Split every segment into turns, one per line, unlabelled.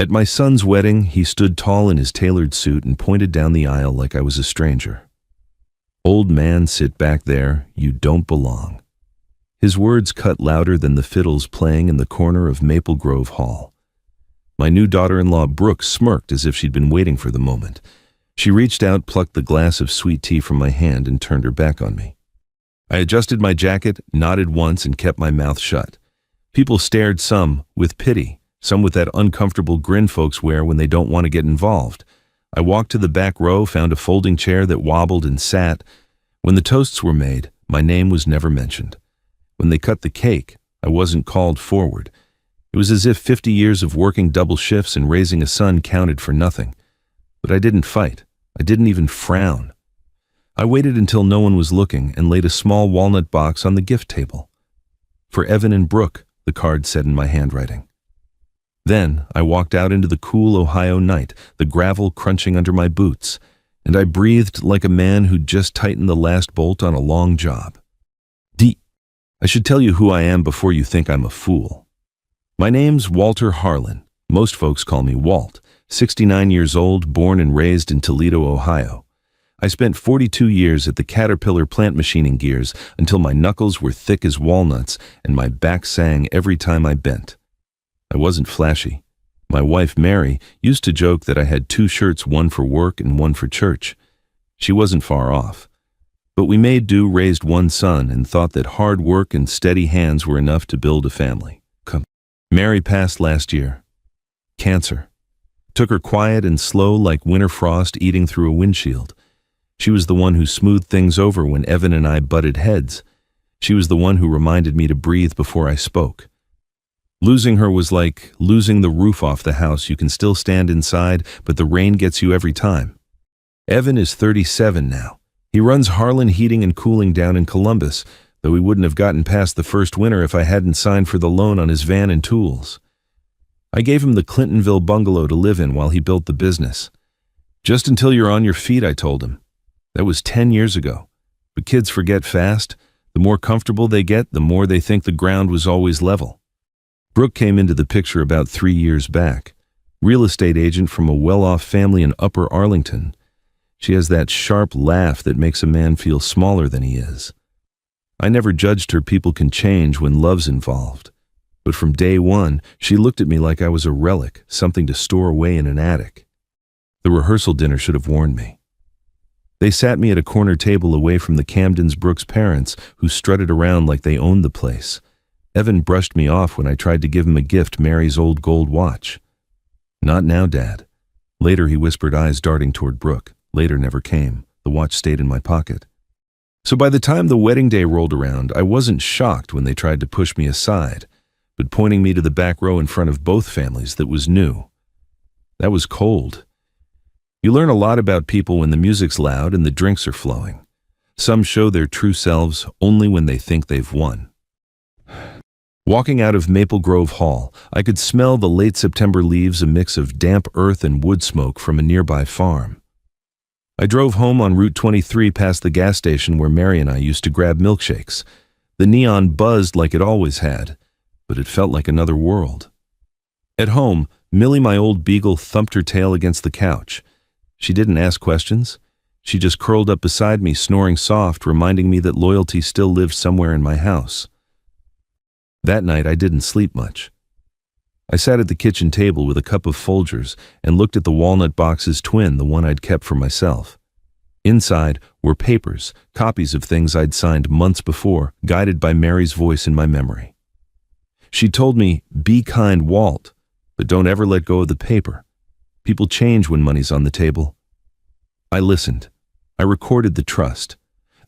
At my son's wedding, he stood tall in his tailored suit and pointed down the aisle like I was a stranger. "Old man, sit back there, you don't belong." His words cut louder than the fiddles playing in the corner of Maple Grove Hall. My new daughter-in-law, Brooke, smirked as if she'd been waiting for the moment. She reached out, plucked the glass of sweet tea from my hand, and turned her back on me. I adjusted my jacket, nodded once, and kept my mouth shut. People stared, some with pity, some with that uncomfortable grin folks wear when they don't want to get involved. I walked to the back row, found a folding chair that wobbled, and sat. When the toasts were made, my name was never mentioned. When they cut the cake, I wasn't called forward. It was as if 50 years of working double shifts and raising a son counted for nothing. But I didn't fight. I didn't even frown. I waited until no one was looking and laid a small walnut box on the gift table. "For Evan and Brooke," the card said in my handwriting. Then I walked out into the cool Ohio night, the gravel crunching under my boots, and I breathed like a man who'd just tightened the last bolt on a long job. I should tell you who I am before you think I'm a fool. My name's Walter Harlan. Most folks call me Walt. 69 years old, born and raised in Toledo, Ohio. I spent 42 years at the Caterpillar plant machining gears until my knuckles were thick as walnuts and my back sang every time I bent. I wasn't flashy. My wife, Mary, used to joke that I had 2 shirts, one for work and one for church. She wasn't far off. But we made do, raised one son, and thought that hard work and steady hands were enough to build a family. Mary passed last year. Cancer. Took her quiet and slow like winter frost eating through a windshield. She was the one who smoothed things over when Evan and I butted heads. She was the one who reminded me to breathe before I spoke. Losing her was like losing the roof off the house. You can still stand inside, but the rain gets you every time. Evan is 37 now. He runs Harlan Heating and Cooling down in Columbus, though he wouldn't have gotten past the first winter if I hadn't signed for the loan on his van and tools. I gave him the Clintonville bungalow to live in while he built the business. "Just until you're on your feet," I told him. That was 10 years ago. But kids forget fast. The more comfortable they get, the more they think the ground was always level. Brooke came into the picture about 3 years back. Real estate agent from a well-off family in Upper Arlington. She has that sharp laugh that makes a man feel smaller than he is. I never judged her. People can change when love's involved. But from day one, she looked at me like I was a relic, something to store away in an attic. The rehearsal dinner should have warned me. They sat me at a corner table away from the Camdens Brooks' parents, who strutted around like they owned the place. Evan brushed me off when I tried to give him a gift, Mary's old gold watch. "Not now, Dad." Later he whispered, eyes darting toward Brooke. Later never came. The watch stayed in my pocket. So by the time the wedding day rolled around, I wasn't shocked when they tried to push me aside, but pointing me to the back row in front of both families, that was new. That was cold. You learn a lot about people when the music's loud and the drinks are flowing. Some show their true selves only when they think they've won. Walking out of Maple Grove Hall, I could smell the late September leaves, a mix of damp earth and wood smoke from a nearby farm. I drove home on Route 23 past the gas station where Mary and I used to grab milkshakes. The neon buzzed like it always had, but it felt like another world. At home, Millie, my old beagle, thumped her tail against the couch. She didn't ask questions. She just curled up beside me, snoring soft, reminding me that loyalty still lived somewhere in my house. That night, I didn't sleep much. I sat at the kitchen table with a cup of Folgers and looked at the walnut box's twin, the one I'd kept for myself. Inside were papers, copies of things I'd signed months before, guided by Mary's voice in my memory. She told me, "Be kind, Walt, but don't ever let go of the paper. People change when money's on the table." I listened. I recorded the trust.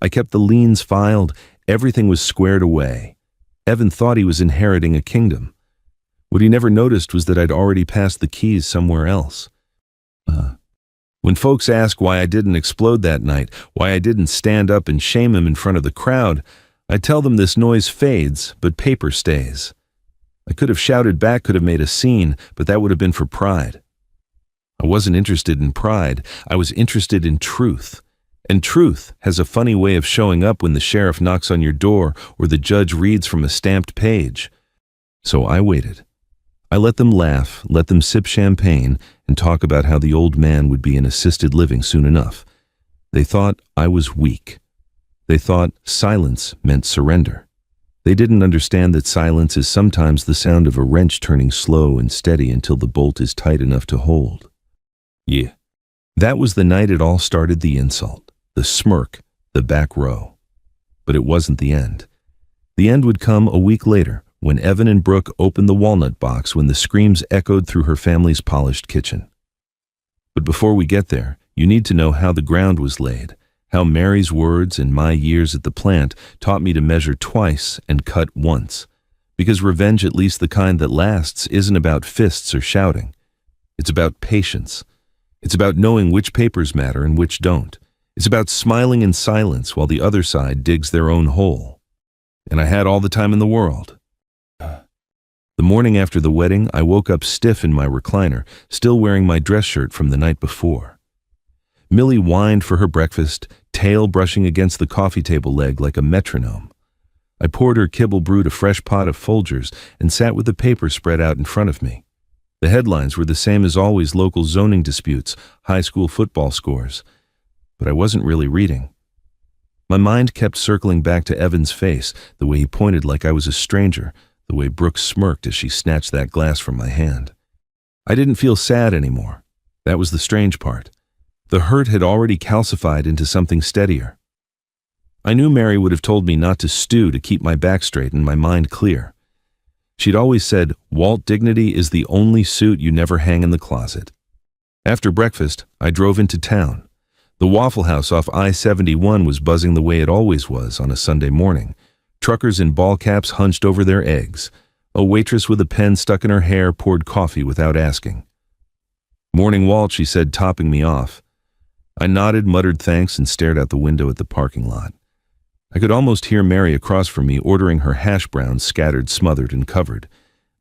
I kept the liens filed. Everything was squared away. Evan thought he was inheriting a kingdom. What he never noticed was that I'd already passed the keys somewhere else. When folks ask why I didn't explode that night, why I didn't stand up and shame him in front of the crowd, I tell them this noise fades, but paper stays. I could have shouted back, could have made a scene, but that would have been for pride. I wasn't interested in pride. I was interested in truth. And truth has a funny way of showing up when the sheriff knocks on your door or the judge reads from a stamped page. So I waited. I let them laugh, let them sip champagne, and talk about how the old man would be in assisted living soon enough. They thought I was weak. They thought silence meant surrender. They didn't understand that silence is sometimes the sound of a wrench turning slow and steady until the bolt is tight enough to hold. Yeah. That was the night it all started, the insult, the smirk, the back row. But it wasn't the end. The end would come a week later, when Evan and Brooke opened the walnut box when the screams echoed through her family's polished kitchen. But before we get there, you need to know how the ground was laid, how Mary's words and my years at the plant taught me to measure twice and cut once. Because revenge, at least the kind that lasts, isn't about fists or shouting. It's about patience. It's about knowing which papers matter and which don't. It's about smiling in silence while the other side digs their own hole. And I had all the time in the world. The morning after the wedding, I woke up stiff in my recliner, still wearing my dress shirt from the night before. Millie whined for her breakfast, tail brushing against the coffee table leg like a metronome. I poured her kibble brewed a fresh pot of Folgers and sat with the paper spread out in front of me. The headlines were the same as always: local zoning disputes, high school football scores. But I wasn't really reading. My mind kept circling back to Evan's face, the way he pointed like I was a stranger, the way Brooke smirked as she snatched that glass from my hand. I didn't feel sad anymore. That was the strange part. The hurt had already calcified into something steadier. I knew Mary would have told me not to stew to keep my back straight and my mind clear. She'd always said, "Walt, dignity is the only suit you never hang in the closet." After breakfast, I drove into town. The Waffle House off I-71 was buzzing the way it always was on a Sunday morning. Truckers in ball caps hunched over their eggs. A waitress with a pen stuck in her hair poured coffee without asking. "Morning, Walt," she said, topping me off. I nodded, muttered thanks, and stared out the window at the parking lot. I could almost hear Mary across from me ordering her hash browns scattered, smothered, and covered.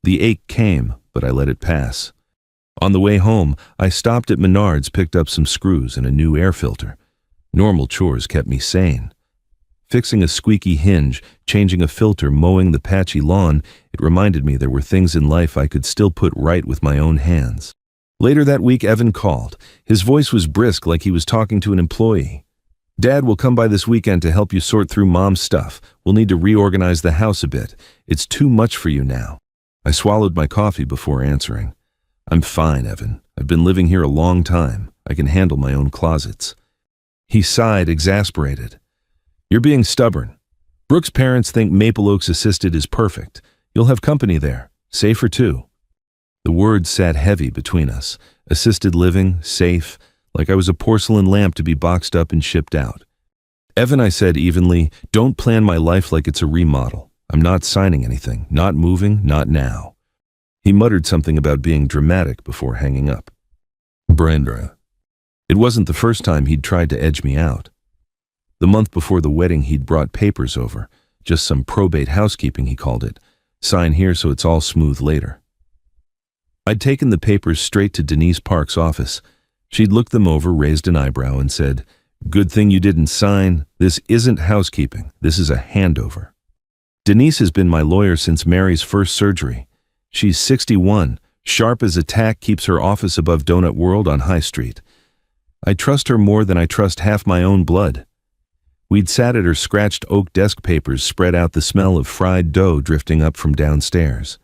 The ache came, but I let it pass. On the way home, I stopped at Menard's, picked up some screws and a new air filter. Normal chores kept me sane. Fixing a squeaky hinge, changing a filter, mowing the patchy lawn, it reminded me there were things in life I could still put right with my own hands. Later that week, Evan called. His voice was brisk, like he was talking to an employee. "Dad will come by this weekend to help you sort through Mom's stuff. We'll need to reorganize the house a bit. It's too much for you now." I swallowed my coffee before answering. "I'm fine, Evan. I've been living here a long time. I can handle my own closets." He sighed, exasperated. "You're being stubborn. Brooke's parents think Maple Oaks Assisted is perfect. You'll have company there. Safer too." The words sat heavy between us. Assisted living, safe, like I was a porcelain lamp to be boxed up and shipped out. "Evan," I said evenly, "don't plan my life like it's a remodel. I'm not signing anything, not moving, not now." He muttered something about being dramatic before hanging up. Brenda. It wasn't the first time he'd tried to edge me out. The month before the wedding, he'd brought papers over, just some probate housekeeping, he called it. Sign here so it's all smooth later. I'd taken the papers straight to Denise Park's office. She'd looked them over, raised an eyebrow, and said, "Good thing you didn't sign. This isn't housekeeping. This is a handover." Denise has been my lawyer since Mary's first surgery. She's 61, sharp as a tack, keeps her office above Donut World on High Street. I trust her more than I trust half my own blood. We'd sat at her scratched oak desk, papers spread out, the smell of fried dough drifting up from downstairs.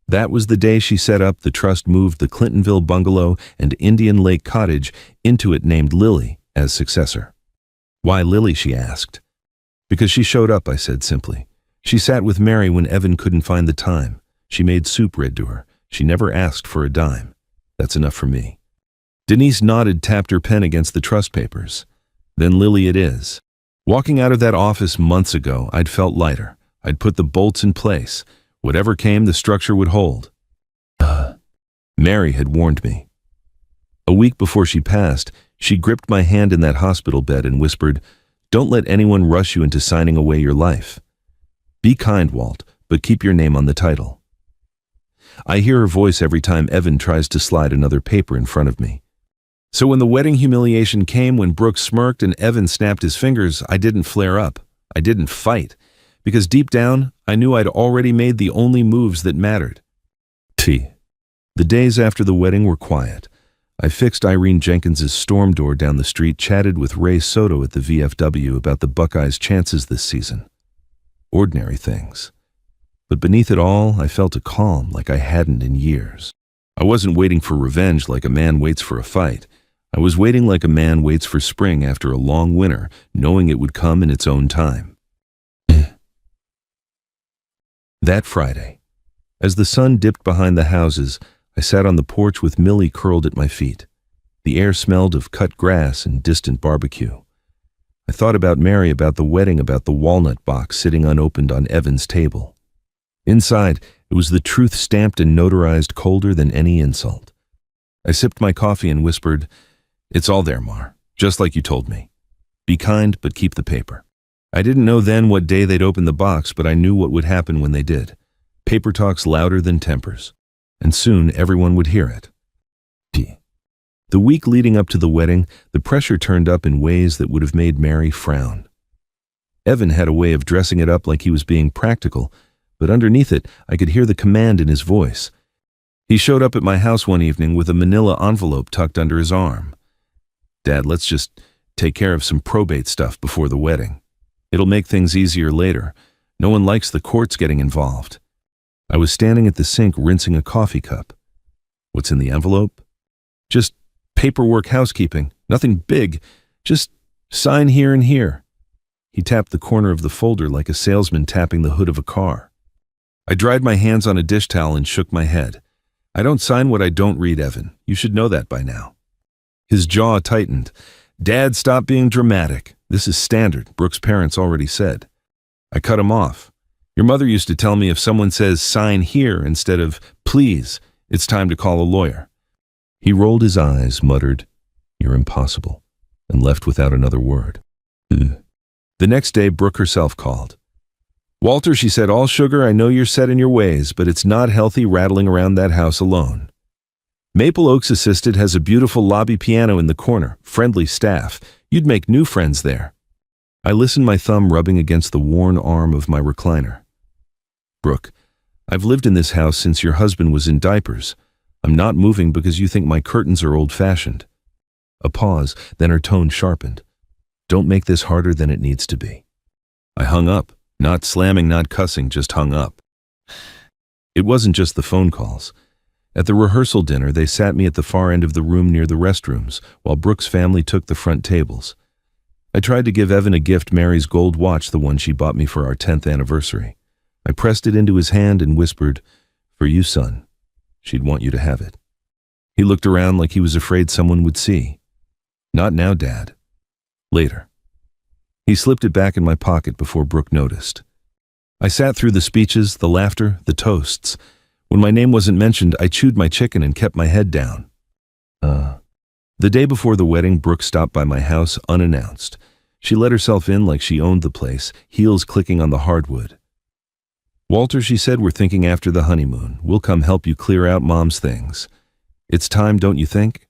That was the day she set up the trust, moved the Clintonville bungalow and Indian Lake cottage into it, named Lily as successor. "Why Lily?" she asked. "Because she showed up," I said simply. "She sat with Mary when Evan couldn't find the time. She made soup read to her. She never asked for a dime. That's enough for me." Denise nodded, tapped her pen against the trust papers. "Then Lily it is." Walking out of that office months ago, I'd felt lighter. I'd put the bolts in place. Whatever came, the structure would hold. Mary had warned me. A week before she passed, she gripped my hand in that hospital bed and whispered, "Don't let anyone rush you into signing away your life. Be kind, Walt, but keep your name on the title." I hear her voice every time Evan tries to slide another paper in front of me. So when the wedding humiliation came, when Brooke smirked and Evan snapped his fingers, I didn't flare up. I didn't fight. Because deep down, I knew I'd already made the only moves that mattered. The days after the wedding were quiet. I fixed Irene Jenkins's storm door down the street, chatted with Ray Soto at the VFW about the Buckeyes' chances this season. Ordinary things. But beneath it all, I felt a calm like I hadn't in years. I wasn't waiting for revenge like a man waits for a fight. I was waiting like a man waits for spring after a long winter, knowing it would come in its own time. That Friday, as the sun dipped behind the houses, I sat on the porch with Millie curled at my feet. The air smelled of cut grass and distant barbecue. I thought about Mary, about the wedding, about the walnut box sitting unopened on Evan's table. Inside, it was the truth stamped and notarized, colder than any insult. I sipped my coffee and whispered, "It's all there, Mar, just like you told me. Be kind, but keep the paper." I didn't know then what day they'd open the box, but I knew what would happen when they did. Paper talks louder than tempers. And soon everyone would hear it. The week leading up to the wedding, the pressure turned up in ways that would have made Mary frown. Evan had a way of dressing it up like he was being practical, but underneath it, I could hear the command in his voice. He showed up at my house one evening with a manila envelope tucked under his arm. "Dad, let's just take care of some probate stuff before the wedding. It'll make things easier later. No one likes the courts getting involved." I was standing at the sink rinsing a coffee cup. "What's in the envelope?" "Just paperwork, housekeeping. Nothing big. Just sign here and here." He tapped the corner of the folder like a salesman tapping the hood of a car. I dried my hands on a dish towel and shook my head. "I don't sign what I don't read, Evan. You should know that by now." His jaw tightened. "Dad, stop being dramatic. This is standard, Brooke's parents already said." I cut him off. "Your mother used to tell me if someone says sign here instead of please, it's time to call a lawyer." He rolled his eyes, muttered, "You're impossible," and left without another word. The next day, Brooke herself called. "Walter," she said, "all sugar, I know you're set in your ways, but it's not healthy rattling around that house alone. Maple Oaks Assisted has a beautiful lobby piano in the corner, friendly staff. You'd make new friends there." I listened, my thumb rubbing against the worn arm of my recliner. "Brooke, I've lived in this house since your husband was in diapers. I'm not moving because you think my curtains are old-fashioned." A pause, then her tone sharpened. "Don't make this harder than it needs to be." I hung up, not slamming, not cussing, just hung up. It wasn't just the phone calls. At the rehearsal dinner, they sat me at the far end of the room near the restrooms, while Brooke's family took the front tables. I tried to give Evan a gift, Mary's gold watch, the one she bought me for our 10th anniversary. I pressed it into his hand and whispered, "For you, son. She'd want you to have it." He looked around like he was afraid someone would see. "Not now, Dad. Later." He slipped it back in my pocket before Brooke noticed. I sat through the speeches, the laughter, the toasts. When my name wasn't mentioned, I chewed my chicken and kept my head down. The day before the wedding, Brooke stopped by my house unannounced. She let herself in like she owned the place, heels clicking on the hardwood. "Walter," she said, "we're thinking after the honeymoon. We'll come help you clear out Mom's things. It's time, don't you think?"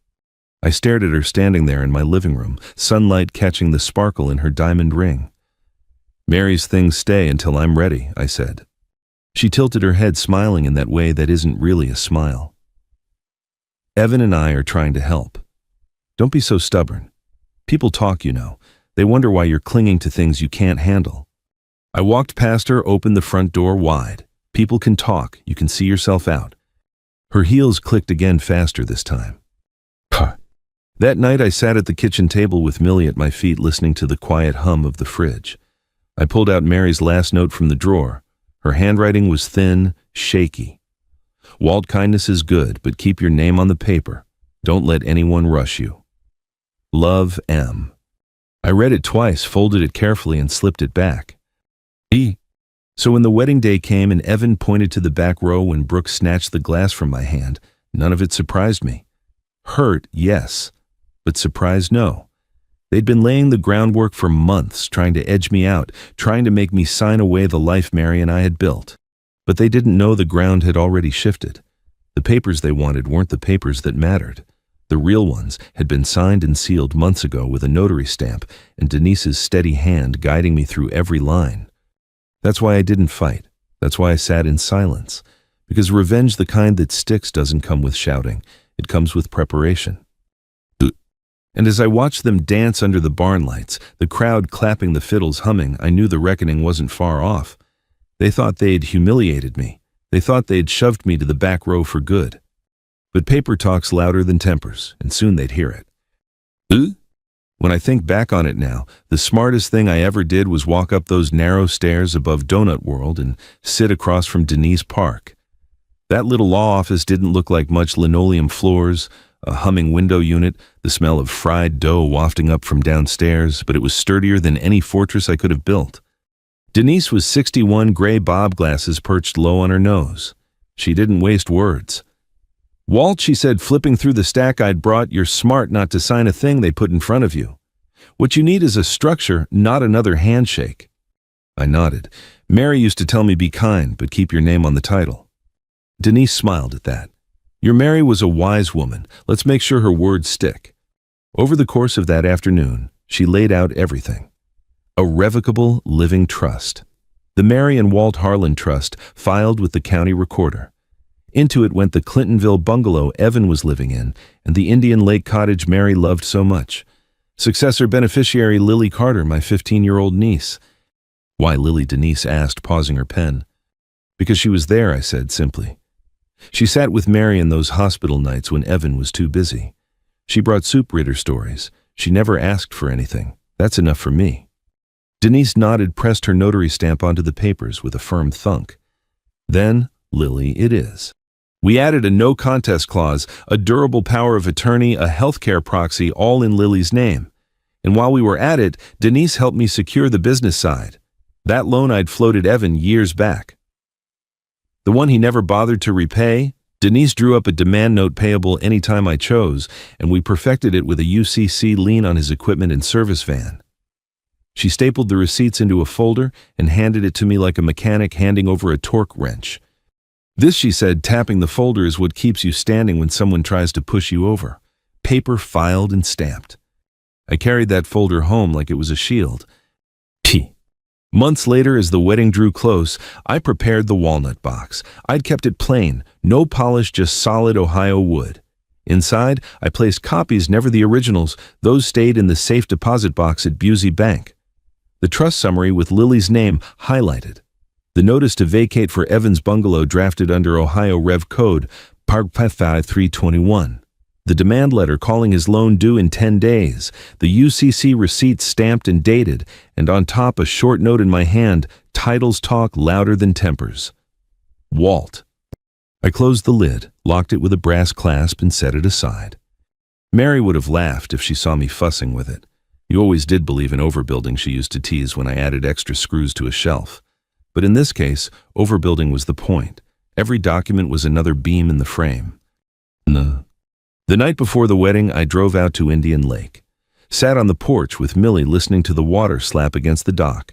I stared at her standing there in my living room, sunlight catching the sparkle in her diamond ring. "Mary's things stay until I'm ready," I said. She tilted her head, smiling in that way that isn't really a smile. "Evan and I are trying to help. Don't be so stubborn. People talk, you know. They wonder why you're clinging to things you can't handle." I walked past her, opened the front door wide. "People can talk. You can see yourself out." Her heels clicked again, faster this time. That night, I sat at the kitchen table with Millie at my feet, listening to the quiet hum of the fridge. I pulled out Mary's last note from the drawer. Her handwriting was thin, shaky. "Walt, kindness is good, but keep your name on the paper. Don't let anyone rush you. Love, M." I read it twice, folded it carefully, and slipped it back. So when the wedding day came and Evan pointed to the back row when Brooke snatched the glass from my hand, none of it surprised me. Hurt, yes, but surprised, no. They'd been laying the groundwork for months, trying to edge me out, trying to make me sign away the life Mary and I had built. But they didn't know the ground had already shifted. The papers they wanted weren't the papers that mattered. The real ones had been signed and sealed months ago with a notary stamp and Denise's steady hand guiding me through every line. That's why I didn't fight. That's why I sat in silence. Because revenge, the kind that sticks, doesn't come with shouting. It comes with preparation. And as I watched them dance under the barn lights, the crowd clapping, the fiddles humming, I knew the reckoning wasn't far off. They thought they'd humiliated me. They thought they'd shoved me to the back row for good. But paper talks louder than tempers, and soon they'd hear it. When I think back on it now, the smartest thing I ever did was walk up those narrow stairs above Donut World and sit across from Denise Park. That little law office didn't look like much: linoleum floors, a humming window unit, the smell of fried dough wafting up from downstairs, but it was sturdier than any fortress I could have built. Denise was 61, gray bob glasses perched low on her nose. She didn't waste words. "Walt," she said, flipping through the stack I'd brought, "you're smart not to sign a thing they put in front of you. What you need is a structure, not another handshake." I nodded. "Mary used to tell me, be kind, but keep your name on the title." Denise smiled at that. "Your Mary was a wise woman. Let's make sure her words stick." Over the course of that afternoon, she laid out everything. A revocable living trust. The Mary and Walt Harlan Trust, filed with the county recorder. Into it went the Clintonville bungalow Evan was living in, and the Indian Lake cottage Mary loved so much. Successor beneficiary Lily Carter, my 15-year-old niece. "Why Lily?" Denise asked, pausing her pen. "Because she was there," I said simply. She sat with Mary in those hospital nights when Evan was too busy. She brought soup Ritter stories. She never asked for anything. That's enough for me. Denise nodded, pressed her notary stamp onto the papers with a firm thunk. "Then, Lily, it is." We added a no contest clause, a durable power of attorney, a healthcare proxy, all in Lily's name. And while we were at it, Denise helped me secure the business side. That loan I'd floated Evan years back. The one he never bothered to repay, Denise drew up a demand note payable anytime I chose, and we perfected it with a UCC lien on his equipment and service van. She stapled the receipts into a folder and handed it to me like a mechanic handing over a torque wrench. "This," she said, tapping the folder, "is what keeps you standing when someone tries to push you over. Paper filed and stamped." I carried that folder home like it was a shield. Months later, as the wedding drew close, I prepared the walnut box. I'd kept it plain, no polish, just solid Ohio wood. Inside, I placed copies, never the originals. Those stayed in the safe deposit box at Busey Bank. The trust summary with Lily's name highlighted. The notice to vacate for Evans Bungalow drafted under Ohio Rev Code, Part 5321. The demand letter calling his loan due in 10 days, the UCC receipt stamped and dated, and on top a short note in my hand, "Titles talk louder than tempers." Walt. I closed the lid, locked it with a brass clasp, and set it aside. Mary would have laughed if she saw me fussing with it. "You always did believe in overbuilding," she used to tease when I added extra screws to a shelf. But in this case, overbuilding was the point. Every document was another beam in the frame. No. The night before the wedding, I drove out to Indian Lake. Sat on the porch with Millie, listening to the water slap against the dock.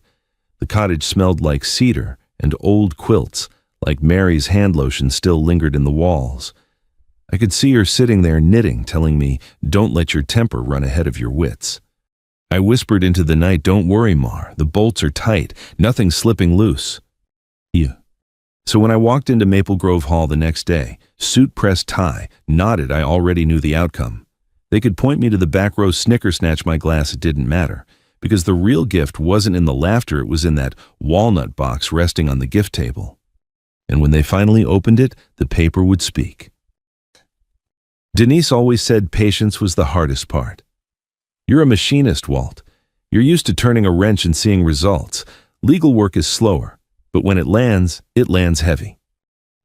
The cottage smelled like cedar and old quilts, like Mary's hand lotion still lingered in the walls. I could see her sitting there knitting, telling me, "Don't let your temper run ahead of your wits." I whispered into the night, "Don't worry, Mar, the bolts are tight, nothing's slipping loose." Yeah. So when I walked into Maple Grove Hall the next day, suit, pressed tie, nodded, I already knew the outcome. They could point me to the back row, snicker snatch my glass, it didn't matter. Because the real gift wasn't in the laughter, it was in that walnut box resting on the gift table. And when they finally opened it, the paper would speak. Denise always said patience was the hardest part. "You're a machinist, Walt. You're used to turning a wrench and seeing results. Legal work is slower. But when it lands heavy."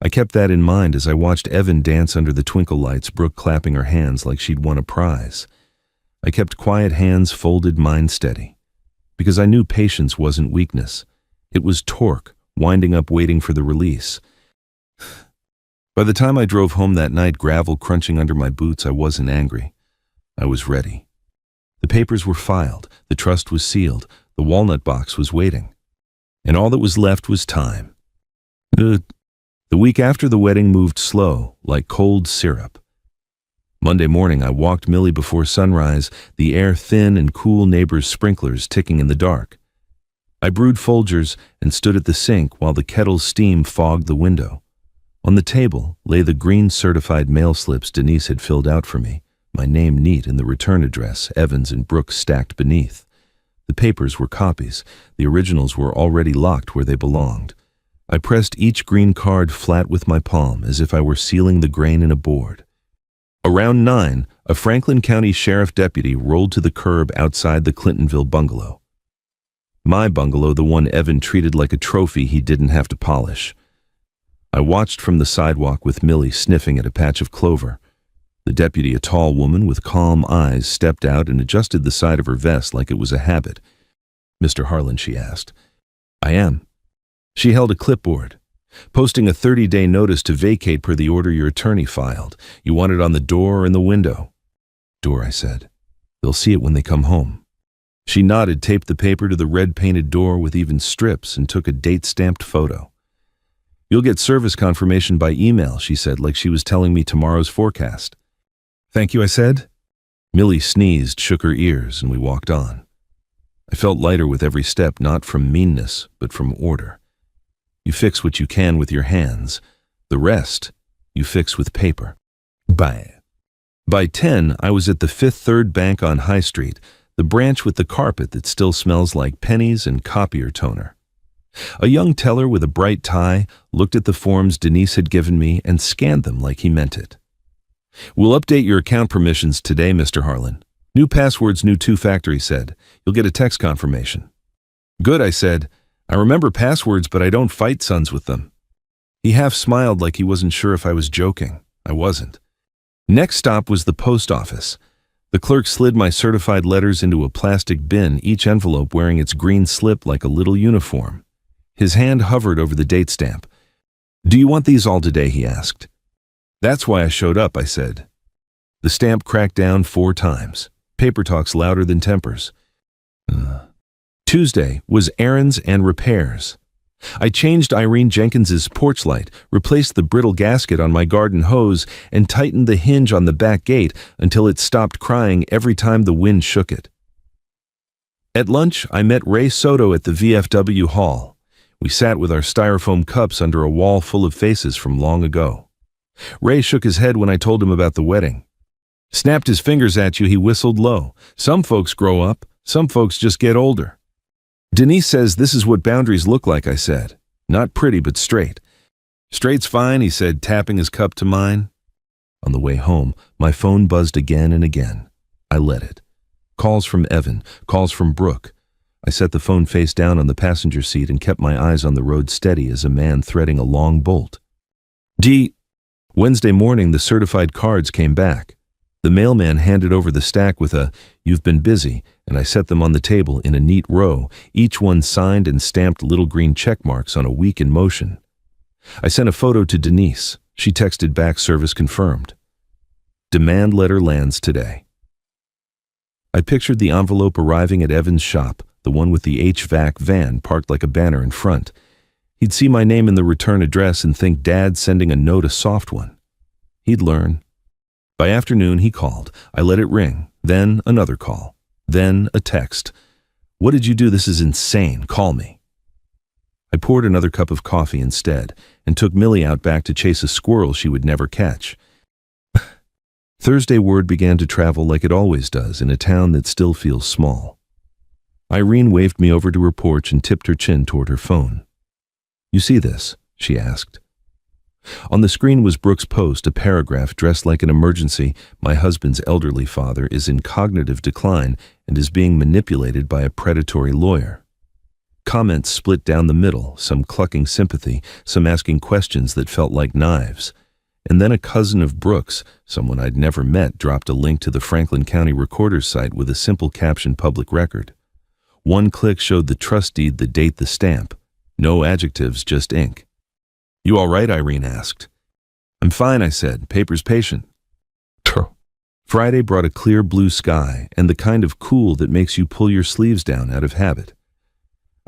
I kept that in mind as I watched Evan dance under the twinkle lights, Brooke clapping her hands like she'd won a prize. I kept quiet, hands folded, mind steady. Because I knew patience wasn't weakness. It was torque, winding up, waiting for the release. By the time I drove home that night, gravel crunching under my boots, I wasn't angry. I was ready. The papers were filed, the trust was sealed, the walnut box was waiting. And all that was left was time. The week after the wedding moved slow, like cold syrup. Monday morning, I walked Millie before sunrise, the air thin and cool, neighbors' sprinklers ticking in the dark. I brewed Folgers and stood at the sink while the kettle's steam fogged the window. On the table lay the green certified mail slips Denise had filled out for me, my name neat and the return address, Evans and Brooks, stacked beneath. The papers were copies. The originals were already locked where they belonged. I pressed each green card flat with my palm as if I were sealing the grain in a board. Around 9, a Franklin County Sheriff deputy rolled to the curb outside the Clintonville bungalow. My bungalow, the one Evan treated like a trophy he didn't have to polish. I watched from the sidewalk with Millie sniffing at a patch of clover. The deputy, a tall woman with calm eyes, stepped out and adjusted the side of her vest like it was a habit. "Mr. Harlan," she asked. "I am." She held a clipboard. "Posting a 30-day notice to vacate per the order your attorney filed. You want it on the door or in the window?" "Door," I said. "They'll see it when they come home." She nodded, taped the paper to the red-painted door with even strips, and took a date-stamped photo. "You'll get service confirmation by email," she said, like she was telling me tomorrow's forecast. "Thank you," I said. Millie sneezed, shook her ears, and we walked on. I felt lighter with every step, not from meanness, but from order. You fix what you can with your hands. The rest, you fix with paper. Bye. By 10, I was at the Fifth Third Bank on High Street, the branch with the carpet that still smells like pennies and copier toner. A young teller with a bright tie looked at the forms Denise had given me and scanned them like he meant it. "We'll update your account permissions today, Mr. Harlan. New passwords, new two-factor," he said. "You'll get a text confirmation." "Good," I said. "I remember passwords, but I don't fight sons with them." He half smiled like he wasn't sure if I was joking. I wasn't. Next stop was the post office. The clerk slid my certified letters into a plastic bin, each envelope wearing its green slip like a little uniform. His hand hovered over the date stamp. "Do you want these all today?" he asked. "That's why I showed up," I said. The stamp cracked down 4 times. Paper talks louder than tempers. Tuesday was errands and repairs. I changed Irene Jenkins's porch light, replaced the brittle gasket on my garden hose, and tightened the hinge on the back gate until it stopped crying every time the wind shook it. At lunch, I met Ray Soto at the VFW hall. We sat with our styrofoam cups under a wall full of faces from long ago. Ray shook his head when I told him about the wedding. "Snapped his fingers at you," he whistled low. "Some folks grow up, some folks just get older." "Denise says this is what boundaries look like," I said. "Not pretty, but straight." "Straight's fine," he said, tapping his cup to mine. On the way home, my phone buzzed again and again. I let it. Calls from Evan, calls from Brooke. I set the phone face down on the passenger seat and kept my eyes on the road, steady as a man threading a long bolt. Wednesday morning, the certified cards came back. The mailman handed over the stack with a, "You've been busy," and I set them on the table in a neat row, each one signed and stamped little green check marks on a week in motion. I sent a photo to Denise. She texted back, "Service confirmed." Demand letter lands today. I pictured the envelope arriving at Evan's shop, the one with the HVAC van parked like a banner in front. He'd see my name in the return address and think Dad's sending a note, a soft one. He'd learn. By afternoon, he called. I let it ring. Then another call. Then a text. "What did you do? This is insane. Call me." I poured another cup of coffee instead and took Millie out back to chase a squirrel she would never catch. Thursday word began to travel like it always does in a town that still feels small. Irene waved me over to her porch and tipped her chin toward her phone. "You see this?" she asked. On the screen was Brooks' post, a paragraph dressed like an emergency. "My husband's elderly father is in cognitive decline and is being manipulated by a predatory lawyer." Comments split down the middle, some clucking sympathy, some asking questions that felt like knives. And then a cousin of Brooks, someone I'd never met, dropped a link to the Franklin County Recorder's site with a simple caption, "Public record." One click showed the trust deed, the date, the stamp. No adjectives, just ink. "You all right?" Irene asked. "I'm fine," I said. "Paper's patient." Friday brought a clear blue sky and the kind of cool that makes you pull your sleeves down out of habit.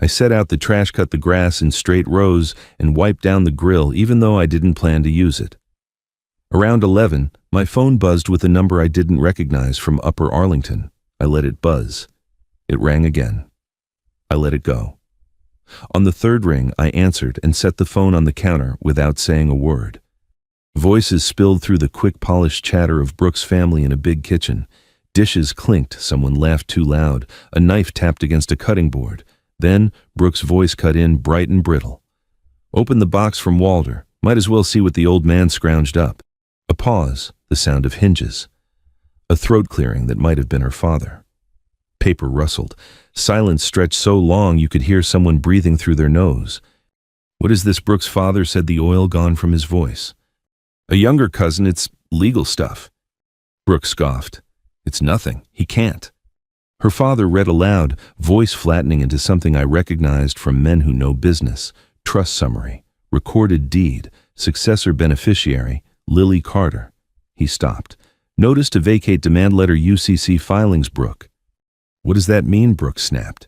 I set out the trash, cut the grass in straight rows, and wiped down the grill even though I didn't plan to use it. Around 11, my phone buzzed with a number I didn't recognize from Upper Arlington. I let it buzz. It rang again. I let it go. On the third ring, I answered and set the phone on the counter without saying a word. Voices spilled through the quick polished chatter of Brooke's family in a big kitchen. Dishes clinked, someone laughed too loud, a knife tapped against a cutting board. Then Brooke's voice cut in, bright and brittle. "Open the box from Walter. Might as well see what the old man scrounged up." A pause, the sound of hinges. A throat clearing that might have been her father. Paper rustled. Silence stretched so long you could hear someone breathing through their nose. "What is this?" Brooke's father said, the oil gone from his voice. "A younger cousin, it's legal stuff." Brooke scoffed. "It's nothing. He can't." Her father read aloud, voice flattening into something I recognized from men who know business. Trust summary, recorded deed, successor beneficiary, Lily Carter. He stopped. "Notice to vacate demand letter UCC filings, Brooke." "What does that mean?" Brooke snapped.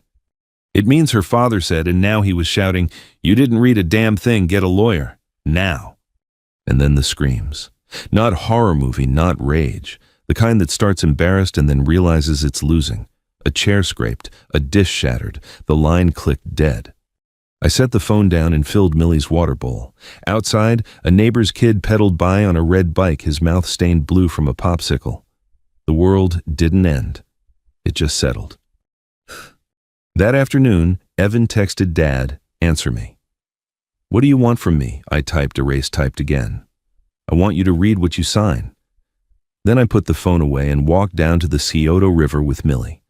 "It means," her father said, and now he was shouting, "You didn't read a damn thing, get a lawyer. Now." And then the screams. Not horror movie, not rage. The kind that starts embarrassed and then realizes it's losing. A chair scraped, a dish shattered, the line clicked dead. I set the phone down and filled Millie's water bowl. Outside, a neighbor's kid pedaled by on a red bike, his mouth stained blue from a popsicle. The world didn't end. It just settled. That afternoon, Evan texted Dad, "Answer me." "What do you want from me?" I typed, erased, typed again. "I want you to read what you sign." Then I put the phone away and walked down to the Scioto River with Millie.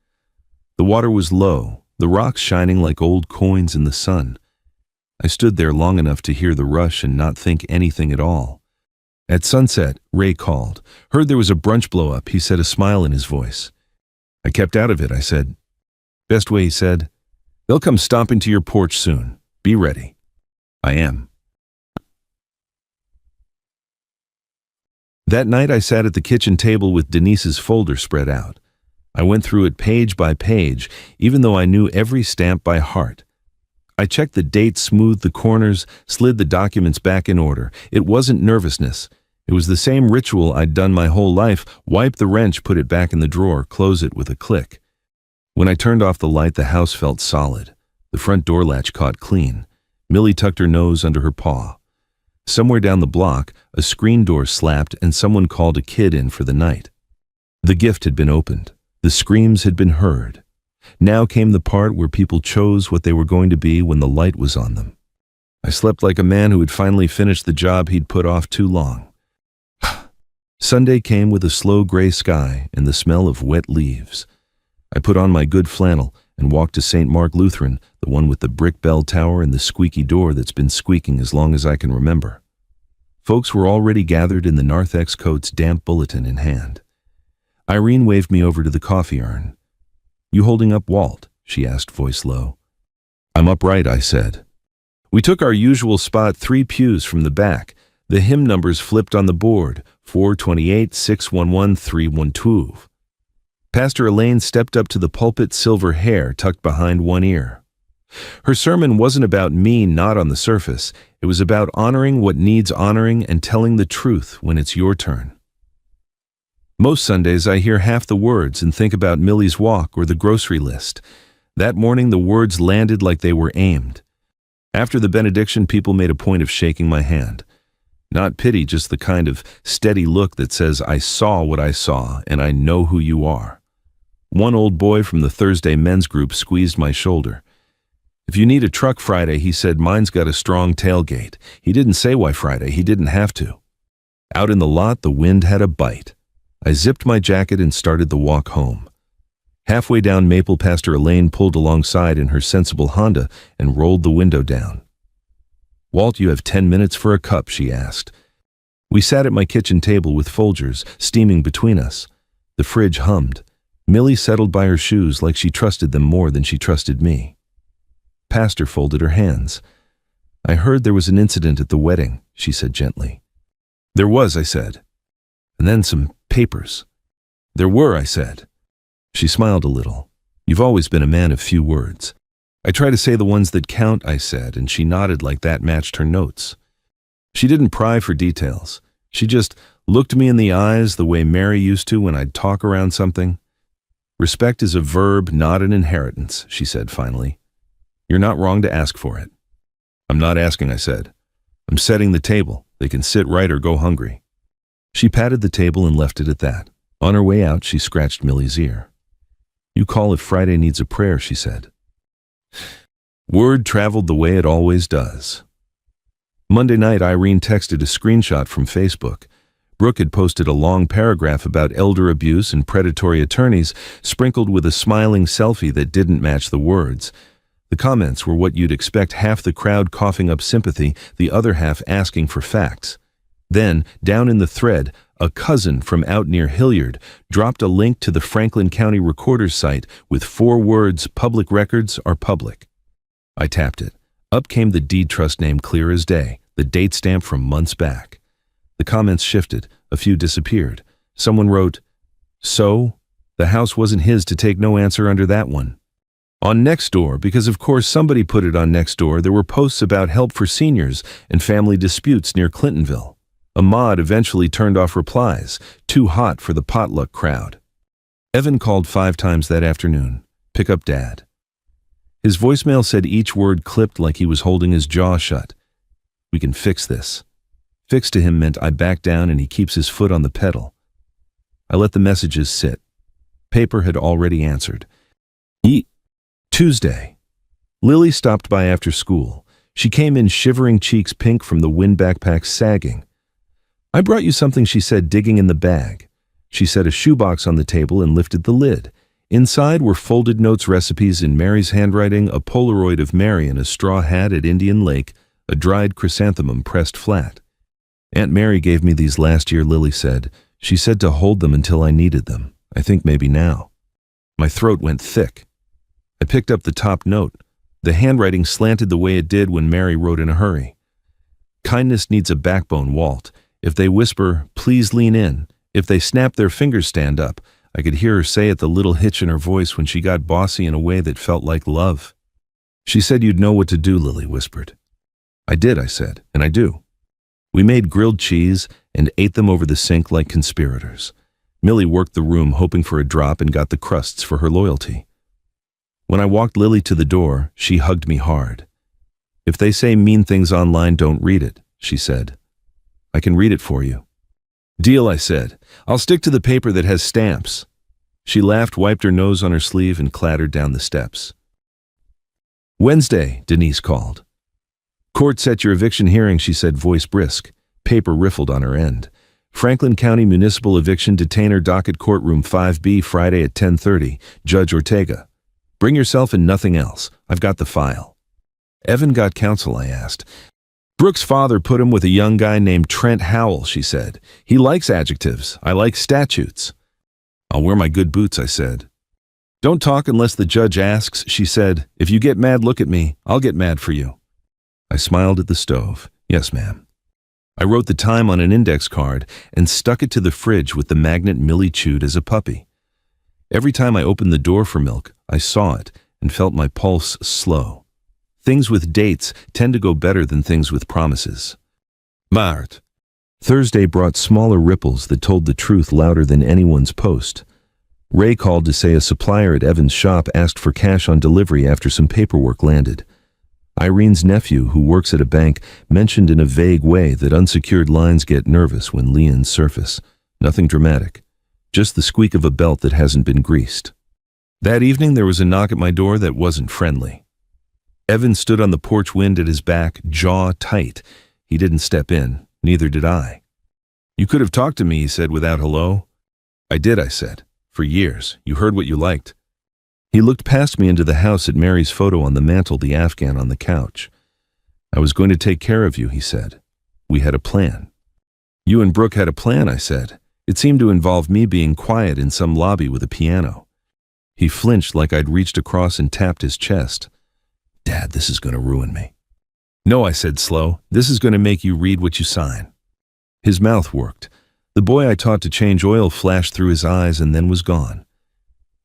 The water was low, the rocks shining like old coins in the sun. I stood there long enough to hear the rush and not think anything at all. At sunset, Ray called. "Heard there was a brunch blow-up," he said, a smile in his voice. "I kept out of it," I said. "Best way," he said. "They'll come stomping to your porch soon. Be ready." "I am." That night I sat at the kitchen table with Denise's folder spread out. I went through it page by page, even though I knew every stamp by heart. I checked the dates, smoothed the corners, slid the documents back in order. It wasn't nervousness. It was the same ritual I'd done my whole life: wipe the wrench, put it back in the drawer, close it with a click. When I turned off the light, the house felt solid. The front door latch caught clean. Millie tucked her nose under her paw. Somewhere down the block, a screen door slapped and someone called a kid in for the night. The gift had been opened. The screams had been heard. Now came the part where people chose what they were going to be when the light was on them. I slept like a man who had finally finished the job he'd put off too long. Sunday came with a slow gray sky and the smell of wet leaves. I put on my good flannel and walked to St. Mark Lutheran, the one with the brick bell tower and the squeaky door that's been squeaking as long as I can remember. Folks were already gathered in the Narthex Coat's damp bulletin in hand. Irene waved me over to the coffee urn. "You holding up Walt?" she asked, voice low. "I'm upright," I said. We took our usual spot 3 pews from the back. The hymn numbers flipped on the board: 428, 611, 312. Pastor Elaine stepped up to the pulpit, silver hair tucked behind one ear. Her sermon wasn't about me, not on the surface. It was about honoring what needs honoring and telling the truth when it's your turn. Most Sundays I hear half the words and think about Millie's walk or the grocery list. That morning the words landed like they were aimed. After the benediction, people made a point of shaking my hand. Not pity, just the kind of steady look that says, "I saw what I saw and I know who you are." One old boy from the Thursday men's group squeezed my shoulder. "If you need a truck Friday," he said, "mine's got a strong tailgate." He didn't say why Friday, he didn't have to. Out in the lot, the wind had a bite. I zipped my jacket and started the walk home. Halfway down Maple, Pastor Elaine pulled alongside in her sensible Honda and rolled the window down. "Walt, you have 10 minutes for a cup," she asked. We sat at my kitchen table with Folgers steaming between us. The fridge hummed. Millie settled by her shoes like she trusted them more than she trusted me. Pastor folded her hands. "I heard there was an incident at the wedding," she said gently. "There was," I said. "And then some papers." "There were," I said. She smiled a little. "You've always been a man of few words." "I try to say the ones that count," I said, and she nodded like that matched her notes. She didn't pry for details. She just looked me in the eyes the way Mary used to when I'd talk around something. "Respect is a verb, not an inheritance," she said finally. "You're not wrong to ask for it." "I'm not asking," I said. "I'm setting the table. They can sit right or go hungry. She patted the table and left it at that. On her way out, she scratched Millie's ear. You call if Friday needs a prayer, she said. Word traveled the way it always does. Monday night, Irene texted a screenshot from Facebook. Brooke had posted a long paragraph about elder abuse and predatory attorneys, sprinkled with a smiling selfie that didn't match the words. The comments were what you'd expect, half the crowd coughing up sympathy, the other half asking for facts. Then, down in the thread, a cousin from out near Hilliard dropped a link to the Franklin County Recorder's site with 4 words, "Public records are public." I tapped it. Up came the deed trust name clear as day, the date stamp from months back. The comments shifted, a few disappeared. Someone wrote, "So? The house wasn't his to take no answer under that one." On Nextdoor, because of course somebody put it on Nextdoor, there were posts about help for seniors and family disputes near Clintonville. A mod eventually turned off replies, too hot for the potluck crowd. Evan called 5 times that afternoon. Pick up Dad. His voicemail said each word clipped like he was holding his jaw shut. We can fix this. Fix to him meant I back down and he keeps his foot on the pedal. I let the messages sit. Paper had already answered. Tuesday. Lily stopped by after school. She came in shivering, cheeks pink from the wind backpack sagging. I brought you something, she said, digging in the bag. She set a shoebox on the table and lifted the lid. Inside were folded notes, recipes in Mary's handwriting, a Polaroid of Mary in a straw hat at Indian Lake, a dried chrysanthemum pressed flat. Aunt Mary gave me these last year, Lily said. She said to hold them until I needed them. I think maybe now. My throat went thick. I picked up the top note. The handwriting slanted the way it did when Mary wrote in a hurry. Kindness needs a backbone, Walt. If they whisper, please lean in. If they snap their fingers, stand up. I could hear her say it, the little hitch in her voice when she got bossy in a way that felt like love. She said you'd know what to do, Lily whispered. I did, I said, and I do. We made grilled cheese and ate them over the sink like conspirators. Millie worked the room hoping for a drop and got the crusts for her loyalty. When I walked Lily to the door, she hugged me hard. If they say mean things online, don't read it, she said. I can read it for you. Deal, I said. I'll stick to the paper that has stamps. She laughed, wiped her nose on her sleeve, and clattered down the steps. Wednesday, Denise called. Court set your eviction hearing, she said, voice brisk. Paper riffled on her end. Franklin County Municipal Eviction Detainer Docket Courtroom 5B, Friday at 10:30. Judge Ortega. Bring yourself and nothing else. I've got the file. Evan got counsel, I asked. Brooke's father put him with a young guy named Trent Howell, she said. He likes adjectives. I like statutes. I'll wear my good boots, I said. Don't talk unless the judge asks, she said. If you get mad, look at me. I'll get mad for you. I smiled at the stove. Yes, ma'am. I wrote the time on an index card and stuck it to the fridge with the magnet Millie chewed as a puppy. Every time I opened the door for milk, I saw it and felt my pulse slow. Things with dates tend to go better than things with promises. Mart. Thursday brought smaller ripples that told the truth louder than anyone's post. Ray called to say a supplier at Evan's shop asked for cash on delivery after some paperwork landed. Irene's nephew, who works at a bank, mentioned in a vague way that unsecured lines get nervous when liens surface. Nothing dramatic. Just the squeak of a belt that hasn't been greased. That evening there was a knock at my door that wasn't friendly. Evan stood on the porch, wind at his back, jaw tight. He didn't step in, neither did I. You could have talked to me, he said without hello. I did, I said. For years. You heard what you liked. He looked past me into the house at Mary's photo on the mantel, the Afghan on the couch. I was going to take care of you, he said. We had a plan. You and Brooke had a plan, I said. It seemed to involve me being quiet in some lobby with a piano. He flinched like I'd reached across and tapped his chest. Dad, this is going to ruin me. No, I said slow. This is going to make you read what you sign. His mouth worked. The boy I taught to change oil flashed through his eyes and then was gone.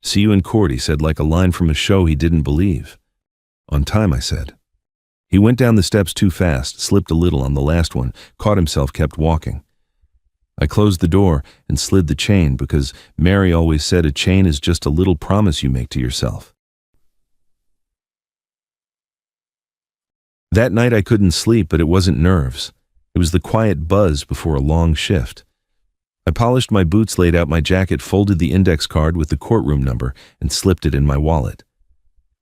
See you in court, he said, like a line from a show he didn't believe. On time, I said. He went down the steps too fast, slipped a little on the last one, caught himself, kept walking. I closed the door and slid the chain because Mary always said a chain is just a little promise you make to yourself. That night I couldn't sleep, but it wasn't nerves. It was the quiet buzz before a long shift. I polished my boots, laid out my jacket, folded the index card with the courtroom number, and slipped it in my wallet.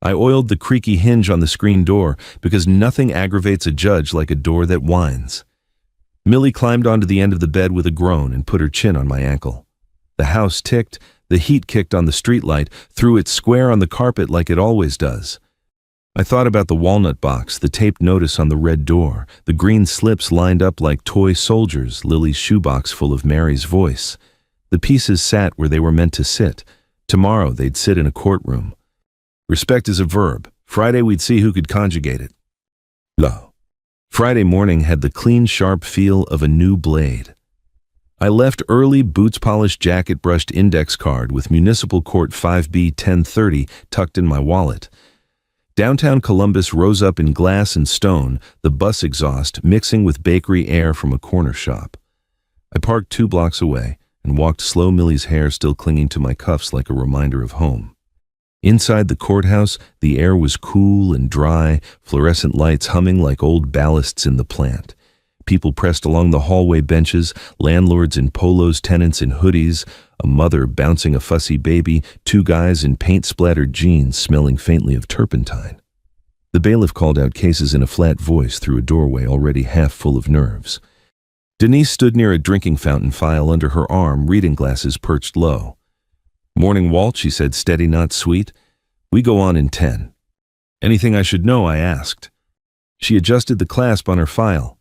I oiled the creaky hinge on the screen door because nothing aggravates a judge like a door that whines. Millie climbed onto the end of the bed with a groan and put her chin on my ankle. The house ticked, the heat kicked on the streetlight, threw its square on the carpet like it always does. I thought about the walnut box, the taped notice on the red door, the green slips lined up like toy soldiers, Lily's shoebox full of Mary's voice. The pieces sat where they were meant to sit. Tomorrow they'd sit in a courtroom. Respect is a verb. Friday we'd see who could conjugate it. Lo. Friday morning had the clean, sharp feel of a new blade. I left early, boots polished, jacket brushed, index card with Municipal Court 5B 1030 tucked in my wallet. Downtown Columbus rose up in glass and stone, the bus exhaust mixing with bakery air from a corner shop. I parked 2 blocks away and walked slow, Millie's hair still clinging to my cuffs like a reminder of home. Inside the courthouse, the air was cool and dry, fluorescent lights humming like old ballasts in the plant. People pressed along the hallway benches, landlords in polos, tenants in hoodies, a mother bouncing a fussy baby, 2 guys in paint-splattered jeans smelling faintly of turpentine. The bailiff called out cases in a flat voice through a doorway already half full of nerves. Denise stood near a drinking fountain, file under her arm, reading glasses perched low. "Morning, Walt," she said, steady, not sweet. "We go on in 10. "Anything I should know?" I asked. She adjusted the clasp on her file.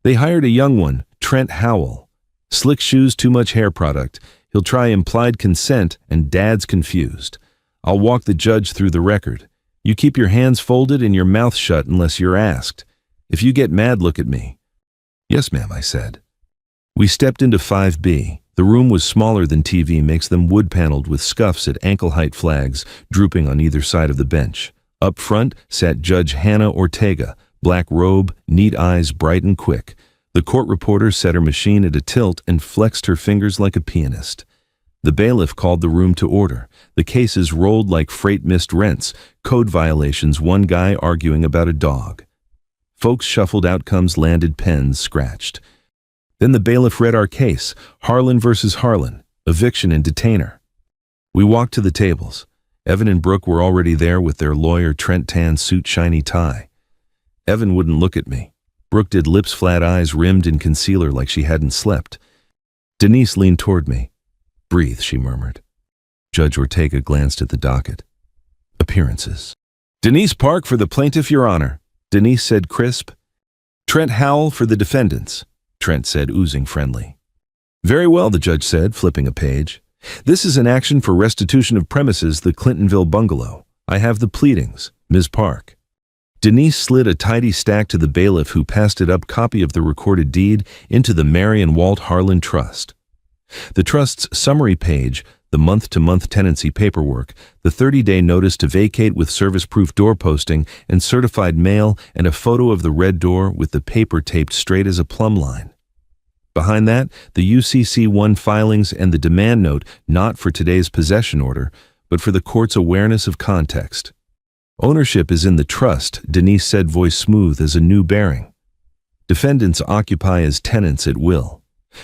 "They hired a young one, Trent Howell. Slick shoes, too much hair product. He'll try implied consent, and Dad's confused. I'll walk the judge through the record. You keep your hands folded and your mouth shut unless you're asked. If you get mad, look at me." "Yes, ma'am," I said. We stepped into 5B. The room was smaller than TV makes them, wood-paneled with scuffs at ankle-height flags drooping on either side of the bench. Up front sat Judge Hannah Ortega, black robe, neat eyes, bright and quick. The court reporter set her machine at a tilt and flexed her fingers like a pianist. The bailiff called the room to order. The cases rolled like freight missed rents, code violations, one guy arguing about a dog. Folks shuffled, outcomes landed, pens scratched. Then the bailiff read our case, Harlan versus Harlan, eviction and detainer. We walked to the tables. Evan and Brooke were already there with their lawyer, Trent, tan suit, shiny tie. Evan wouldn't look at me. Brooke did, lips flat, eyes rimmed in concealer like she hadn't slept. Denise leaned toward me. "Breathe," she murmured. Judge Ortega glanced at the docket. Appearances. "Denise Park for the plaintiff, Your Honor," Denise said, crisp. "Trent Howell for the defendants," Trent said, oozing friendly. "Very well," the judge said, flipping a page. "This is an action for restitution of premises, the Clintonville bungalow. I have the pleadings, Ms. Park." Denise slid a tidy stack to the bailiff, who passed it up, copy of the recorded deed, into the Mary and Walt Harlan Trust. The trust's summary page, the month-to-month tenancy paperwork, the 30-day notice to vacate with service-proof door posting and certified mail, and a photo of the red door with the paper taped straight as a plumb line. Behind that, the UCC-1 filings and the demand note, not for today's possession order, but for the court's awareness of context. "Ownership is in the trust," Denise said, voice smooth as a new bearing. "Defendants occupy as tenants at will.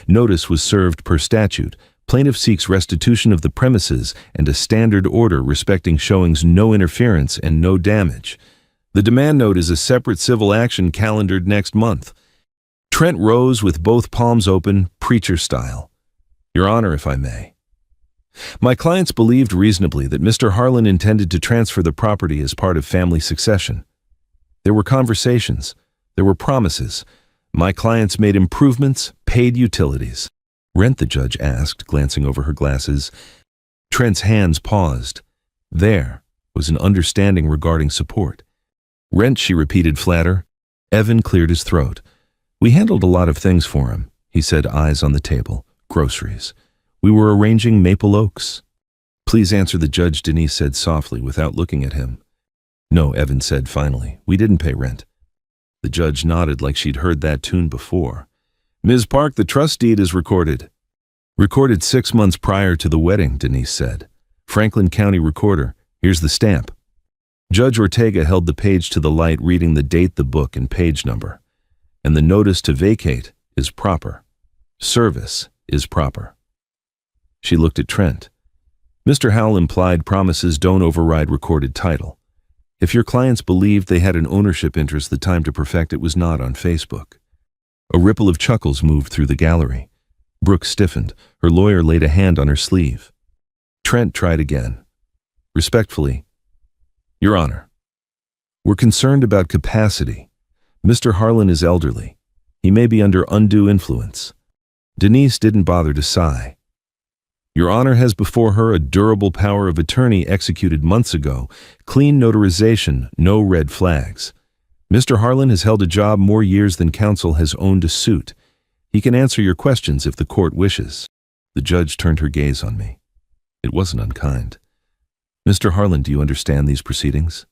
Notice was served per statute. Plaintiff seeks restitution of the premises and a standard order respecting showings, no interference and no damage. The demand note is a separate civil action calendared next month." Trent rose with both palms open, preacher style. "Your Honor, if I may." My clients believed reasonably that Mr. Harlan intended to transfer the property as part of family succession. There were conversations. There were promises. My clients made improvements, paid utilities. "Rent?" the judge asked, glancing over her glasses. Trent's hands paused. There was an understanding regarding support. "Rent," she repeated, flatter. Evan cleared his throat. "We handled a lot of things for him," he said, eyes on the table. "Groceries. We were arranging Maple Oaks." "Please answer," the judge, Denise said softly without looking at him. "No," Evan said finally. "We didn't pay rent." The judge nodded like she'd heard that tune before. "Ms. Park, the trust deed is recorded." "Recorded 6 months prior to the wedding," Denise said. "Franklin County Recorder. Here's the stamp." Judge Ortega held the page to the light, reading the date, the book, and page number. and the notice to vacate is proper. Service is proper. She looked at Trent. Mr. Howell implied promises don't override recorded title. If your clients believed they had an ownership interest, the time to perfect it was not on Facebook. A ripple of chuckles moved through the gallery. Brooke stiffened. Her lawyer laid a hand on her sleeve. Trent tried again. Respectfully, Your Honor, we're concerned about capacity. Mr. Harlan is elderly. He may be under undue influence. Denise didn't bother to sigh. Your Honor has before her a durable power of attorney executed months ago, clean notarization, no red flags. Mr. Harlan has held a job more years than counsel has owned a suit. He can answer your questions if the court wishes. The judge turned her gaze on me. It wasn't unkind. Mr. Harlan, do you understand these proceedings?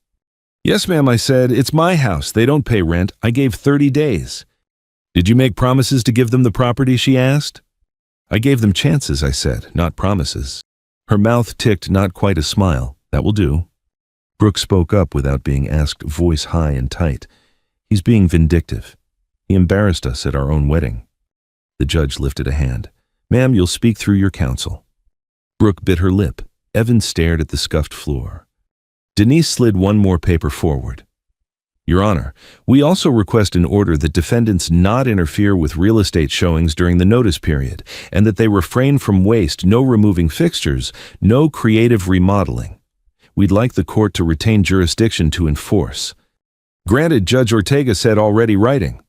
Yes, ma'am, I said. It's my house. They don't pay rent. I gave 30 days. Did you make promises to give them the property, she asked. I gave them chances, I said, not promises. Her mouth ticked not quite a smile. That will do. Brooke spoke up without being asked, voice high and tight. He's being vindictive. He embarrassed us at our own wedding. The judge lifted a hand. Ma'am, you'll speak through your counsel. Brooke bit her lip. Evan stared at the scuffed floor. Denise slid one more paper forward. Your Honor, we also request an order that defendants not interfere with real estate showings during the notice period, and that they refrain from waste, no removing fixtures, no creative remodeling. We'd like the court to retain jurisdiction to enforce. Granted, Judge Ortega said already writing.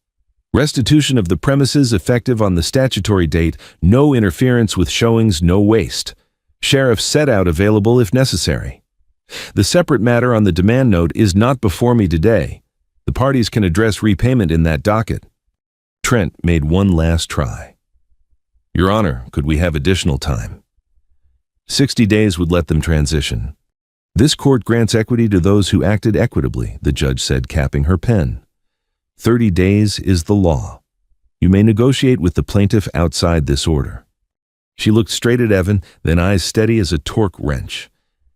Restitution of the premises effective on the statutory date, no interference with showings, no waste. Sheriff's set-out available if necessary. The separate matter on the demand note is not before me today. The parties can address repayment in that docket. Trent made one last try. Your Honor, could we have additional time? 60 days would let them transition. This court grants equity to those who acted equitably, the judge said, capping her pen. 30 days is the law. You may negotiate with the plaintiff outside this order. She looked straight at Evan, then eyes steady as a torque wrench.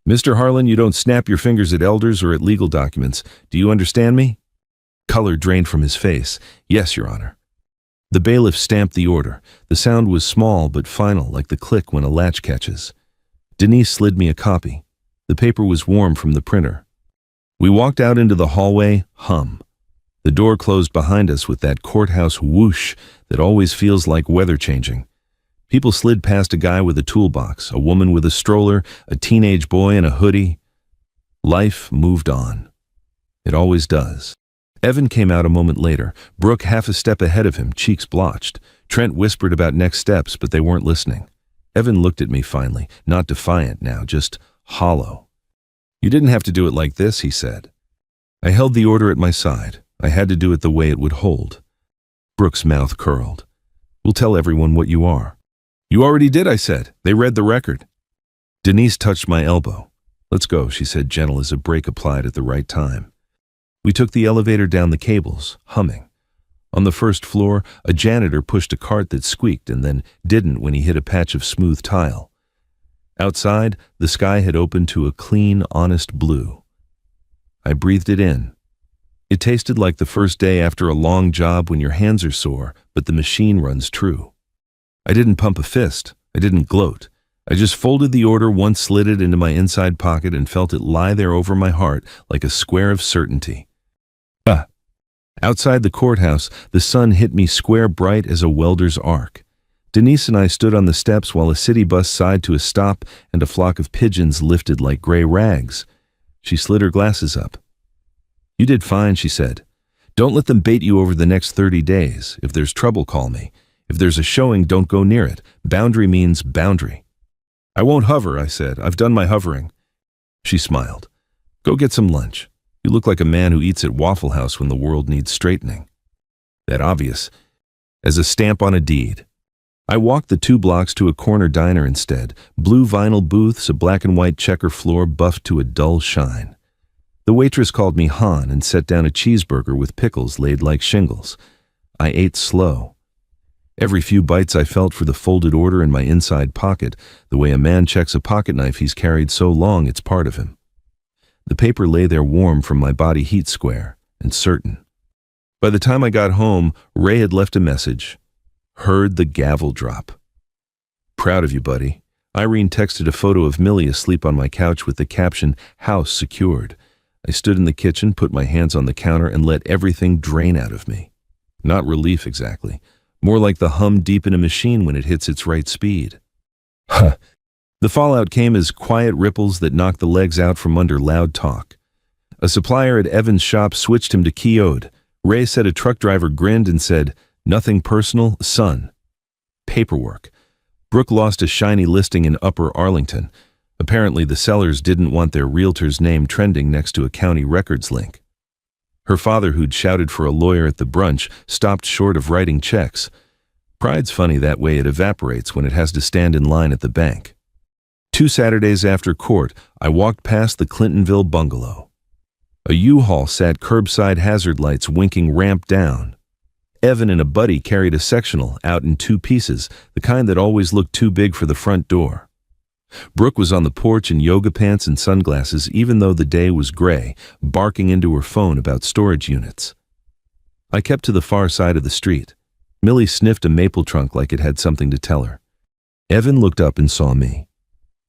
Mr. Harlan, you don't snap your fingers at elders or at legal documents. Do you understand me? Color drained from his face. Yes, Your Honor. The bailiff stamped the order. The sound was small but final, like the click when a latch catches. Denise slid me a copy. The paper was warm from the printer. We walked out into the hallway, hum. The door closed behind us with that courthouse whoosh that always feels like weather changing. People slid past a guy with a toolbox, a woman with a stroller, a teenage boy in a hoodie. Life moved on. It always does. Evan came out a moment later, Brooke half a step ahead of him, cheeks blotched. Trent whispered about next steps, but they weren't listening. Evan looked at me finally, not defiant now, just hollow. You didn't have to do it like this, he said. I held the order at my side. I had to do it the way it would hold. Brooke's mouth curled. We'll tell everyone what you are. You already did, I said. They read the record. Denise touched my elbow. Let's go, she said, gentle as a brake applied at the right time. We took the elevator down the cables, humming. On the first floor, a janitor pushed a cart that squeaked and then didn't when he hit a patch of smooth tile. Outside, the sky had opened to a clean, honest blue. I breathed it in. It tasted like the first day after a long job when your hands are sore, but the machine runs true. I didn't pump a fist. I didn't gloat. I just folded the order once, slid it into my inside pocket, and felt it lie there over my heart like a square of certainty. Outside the courthouse, the sun hit me square bright as a welder's arc. Denise and I stood on the steps while a city bus sighed to a stop and a flock of pigeons lifted like gray rags. She slid her glasses up. You did fine, she said. Don't let them bait you over the next 30 days. If there's trouble, call me. If there's a showing, don't go near it. Boundary means boundary. I won't hover, I said. I've done my hovering. She smiled. Go get some lunch. You look like a man who eats at Waffle House when the world needs straightening. That obvious, as a stamp on a deed. I walked the 2 blocks to a corner diner instead, blue vinyl booths, a black and white checker floor buffed to a dull shine. The waitress called me Han and set down a cheeseburger with pickles laid like shingles. I ate slow. Every few bites I felt for the folded order in my inside pocket, the way a man checks a pocket knife he's carried so long it's part of him. The paper lay there warm from my body heat square, and certain. By the time I got home, Ray had left a message. Heard the gavel drop. Proud of you, buddy. Irene texted a photo of Millie asleep on my couch with the caption, "House secured." I stood in the kitchen, put my hands on the counter, and let everything drain out of me. Not relief exactly. More like the hum deep in a machine when it hits its right speed. Huh. The fallout came as quiet ripples that knocked the legs out from under loud talk. A supplier at Evan's shop switched him to Keowed. Ray said a truck driver grinned and said, "Nothing personal, son." Paperwork. Brooke lost a shiny listing in Upper Arlington. Apparently the sellers didn't want their realtor's name trending next to a county records link. Her father, who'd shouted for a lawyer at the brunch, stopped short of writing checks. Pride's funny that way. It evaporates when it has to stand in line at the bank. 2 Saturdays after court, I walked past the Clintonville bungalow. A U-Haul sat curbside, hazard lights winking ramp down. Evan and a buddy carried a sectional out in 2 pieces, the kind that always looked too big for the front door. Brooke was on the porch in yoga pants and sunglasses, even though the day was gray, barking into her phone about storage units. I kept to the far side of the street. Millie sniffed a maple trunk like it had something to tell her. Evan looked up and saw me.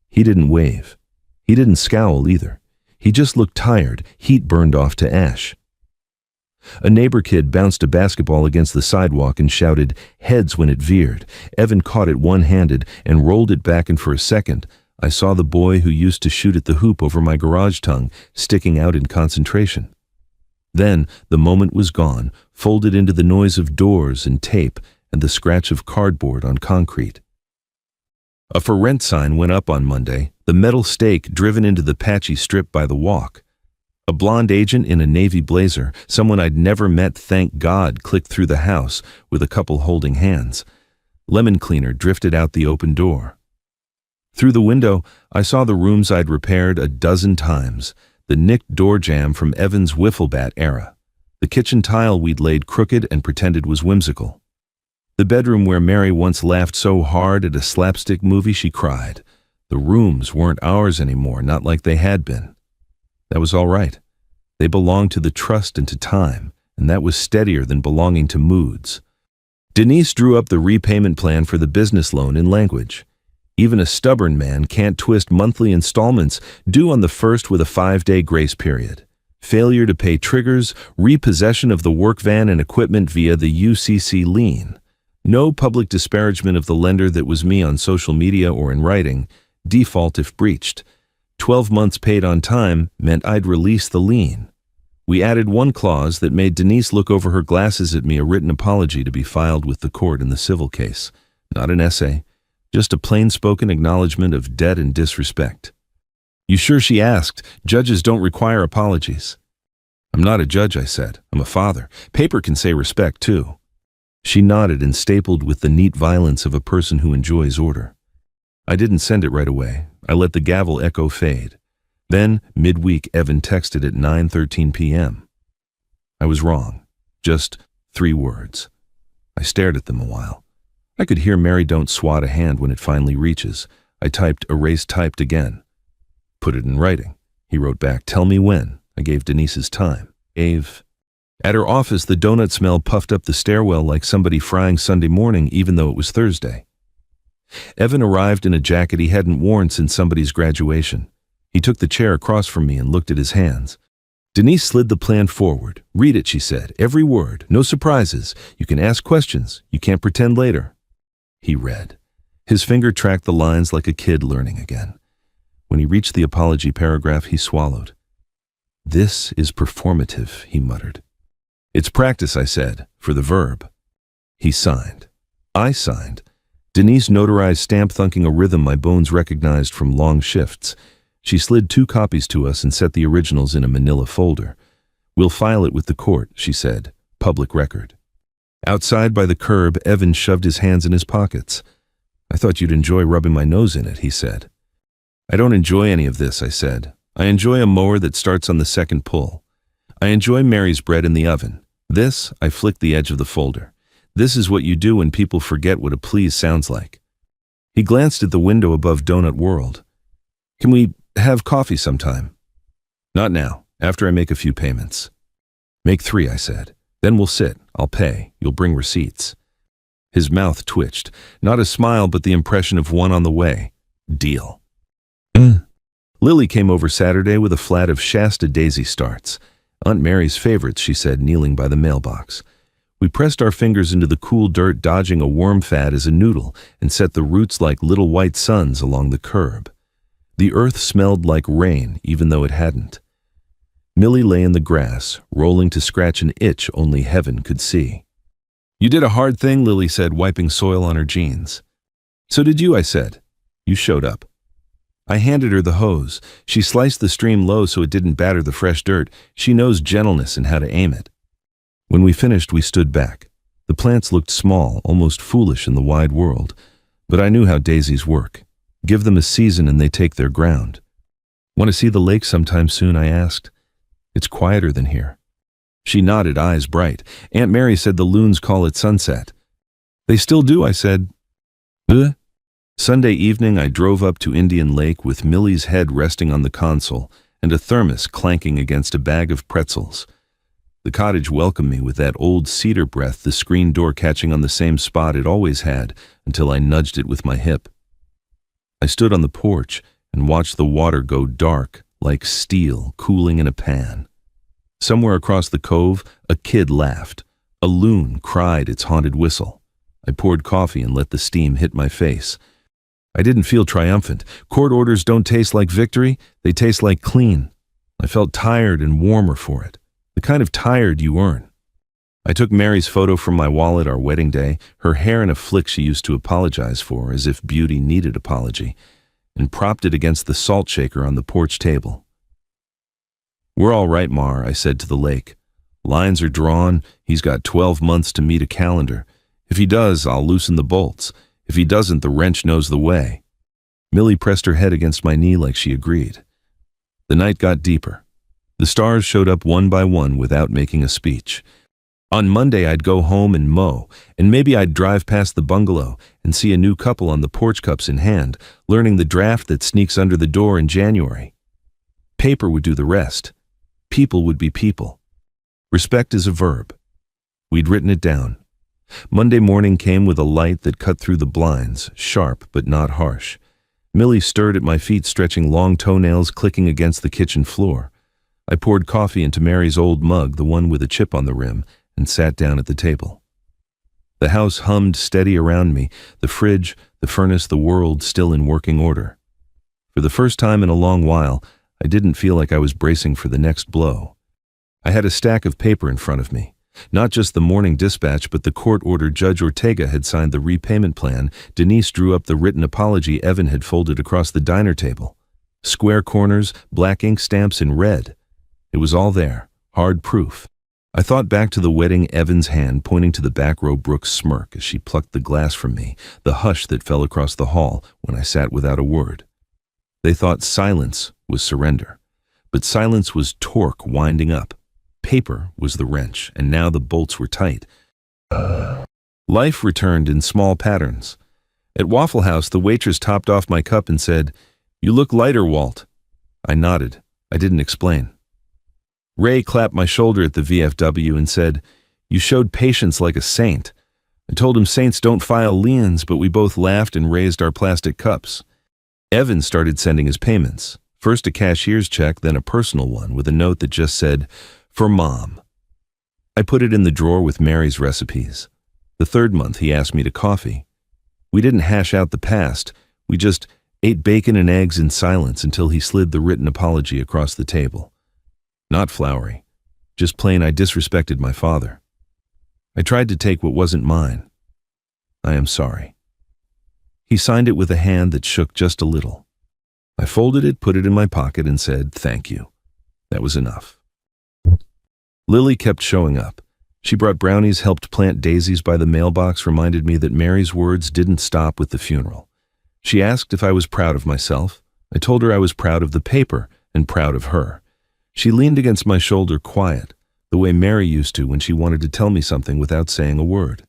He didn't wave. He didn't scowl either. He just looked tired, heat burned off to ash. A neighbor kid bounced a basketball against the sidewalk and shouted, "Heads," when it veered. Evan caught it one-handed and rolled it back, and for a second, I saw the boy who used to shoot at the hoop over my garage tongue sticking out in concentration. Then the moment was gone, folded into the noise of doors and tape and the scratch of cardboard on concrete. A for rent sign went up on Monday, the metal stake driven into the patchy strip by the walk. A blonde agent in a navy blazer, someone I'd never met, thank God, clicked through the house with a couple holding hands. Lemon cleaner drifted out the open door. Through the window, I saw the rooms I'd repaired a dozen times, the nicked door jamb from Evan's wiffle bat era, the kitchen tile we'd laid crooked and pretended was whimsical, the bedroom where Mary once laughed so hard at a slapstick movie she cried. The rooms weren't ours anymore, not like they had been. That was all right. They belonged to the trust and to time, and that was steadier than belonging to moods. Denise drew up the repayment plan for the business loan in language. Even a stubborn man can't twist monthly installments due on the 1st with a 5-day grace period. Failure to pay triggers repossession of the work van and equipment via the UCC lien. No public disparagement of the lender that was me on social media or in writing. Default if breached. 12 months paid on time meant I'd release the lien. We added one clause that made Denise look over her glasses at me, a written apology to be filed with the court in the civil case. Not an essay, just a plain-spoken acknowledgement of debt and disrespect. "You sure?" she asked. "Judges don't require apologies." "I'm not a judge," I said. "I'm a father. Paper can say respect, too." She nodded and stapled with the neat violence of a person who enjoys order. I didn't send it right away. I let the gavel echo fade. Then, midweek, Evan texted at 9:13 p.m. I was wrong. Just 3 words. I stared at them a while. I could hear Mary don't swat a hand when it finally reaches. I typed erase typed again. "Put it in writing." He wrote back, "Tell me when." I gave Denise's time. At her office, the donut smell puffed up the stairwell like somebody frying Sunday morning, even though it was Thursday. Evan arrived in a jacket he hadn't worn since somebody's graduation. He took the chair across from me and looked at his hands. Denise slid the plan forward. "Read it," she said. "Every word. No surprises. You can ask questions. You can't pretend later." He read. His finger tracked the lines like a kid learning again. When he reached the apology paragraph, he swallowed. "This is performative," he muttered. "It's practice," I said, "for the verb." He signed. I signed. Denise notarized stamp, thunking a rhythm my bones recognized from long shifts. She slid 2 copies to us and set the originals in a manila folder. "We'll file it with the court," she said. "Public record." Outside by the curb, Evan shoved his hands in his pockets. "I thought you'd enjoy rubbing my nose in it," he said. "I don't enjoy any of this," I said. "I enjoy a mower that starts on the second pull. I enjoy Mary's bread in the oven. This," I flicked the edge of the folder. "This is what you do when people forget what a please sounds like." He glanced at the window above Donut World. "Can we have coffee sometime?" "Not now, after I make a few payments." "Make 3, I said. Then we'll sit. I'll pay. You'll bring receipts. His mouth twitched. Not a smile, but the impression of one on the way. Deal. Lily came over Saturday with a flat of Shasta daisy starts. Aunt Mary's favorites, she said, kneeling by the mailbox. We pressed our fingers into the cool dirt, dodging a worm fat as a noodle, and set the roots like little white suns along the curb. The earth smelled like rain, even though it hadn't. Millie lay in the grass, rolling to scratch an itch only heaven could see. You did a hard thing, Lily said, wiping soil on her jeans. So did you, I said. You showed up. I handed her the hose. She sliced the stream low so it didn't batter the fresh dirt. She knows gentleness and how to aim it. When we finished, we stood back. The plants looked small, almost foolish in the wide world. But I knew how daisies work. Give them a season and they take their ground. Want to see the lake sometime soon, I asked. It's quieter than here. She nodded, eyes bright. Aunt Mary said the loons call it sunset. They still do, I said. Sunday evening, I drove up to Indian Lake with Millie's head resting on the console and a thermos clanking against a bag of pretzels. The cottage welcomed me with that old cedar breath, the screen door catching on the same spot it always had until I nudged it with my hip. I stood on the porch and watched the water go dark like steel cooling in a pan. Somewhere across the cove, a kid laughed. A loon cried its haunted whistle. I poured coffee and let the steam hit my face. I didn't feel triumphant. Court orders don't taste like victory, they taste like clean. I felt tired and warmer for it. The kind of tired you earn. I took Mary's photo from my wallet our wedding day, her hair in a flick she used to apologize for, as if beauty needed apology, and propped it against the salt shaker on the porch table. We're all right, Mar, I said to the lake. Lines are drawn. He's got 12 months to meet a calendar. If he does, I'll loosen the bolts. If he doesn't, the wrench knows the way. Millie pressed her head against my knee like she agreed. The night got deeper. The stars showed up one by one without making a speech. On Monday, I'd go home and mow, and maybe I'd drive past the bungalow and see a new couple on the porch, cups in hand, learning the draft that sneaks under the door in January. Paper would do the rest. People would be people. Respect is a verb. We'd written it down. Monday morning came with a light that cut through the blinds, sharp but not harsh. Millie stirred at my feet, stretching long toenails clicking against the kitchen floor. I poured coffee into Mary's old mug, the one with a chip on the rim, and sat down at the table. The house hummed steady around me, the fridge, the furnace, the world still in working order. For the first time in a long while, I didn't feel like I was bracing for the next blow. I had a stack of paper in front of me. Not just the morning dispatch, but the court order Judge Ortega had signed, the repayment plan. Denise drew up the written apology Evan had folded across the diner table. Square corners, black ink stamps in red. It was all there, hard proof. I thought back to the wedding, Evan's hand pointing to the back row, Brooke's smirk as she plucked the glass from me, the hush that fell across the hall when I sat without a word. They thought silence was surrender, but silence was torque winding up. Paper was the wrench, and now the bolts were tight. Life returned in small patterns. At Waffle House, the waitress topped off my cup and said, "You look lighter, Walt." I nodded. I didn't explain. Ray clapped my shoulder at the VFW and said, "You showed patience like a saint." I told him saints don't file liens, but we both laughed and raised our plastic cups. Evan started sending his payments. First a cashier's check, then a personal one with a note that just said, "For Mom." I put it in the drawer with Mary's recipes. The third month he asked me to coffee. We didn't hash out the past. We just ate bacon and eggs in silence until he slid the written apology across the table. Not flowery, just plain I disrespected my father. I tried to take what wasn't mine. "I am sorry." He signed it with a hand that shook just a little. I folded it, put it in my pocket, and said, "Thank you." That was enough. Lily kept showing up. She brought brownies, helped plant daisies by the mailbox, reminded me that Mary's words didn't stop with the funeral. She asked if I was proud of myself. I told her I was proud of the paper and proud of her. She leaned against my shoulder, quiet, the way Mary used to when she wanted to tell me something without saying a word.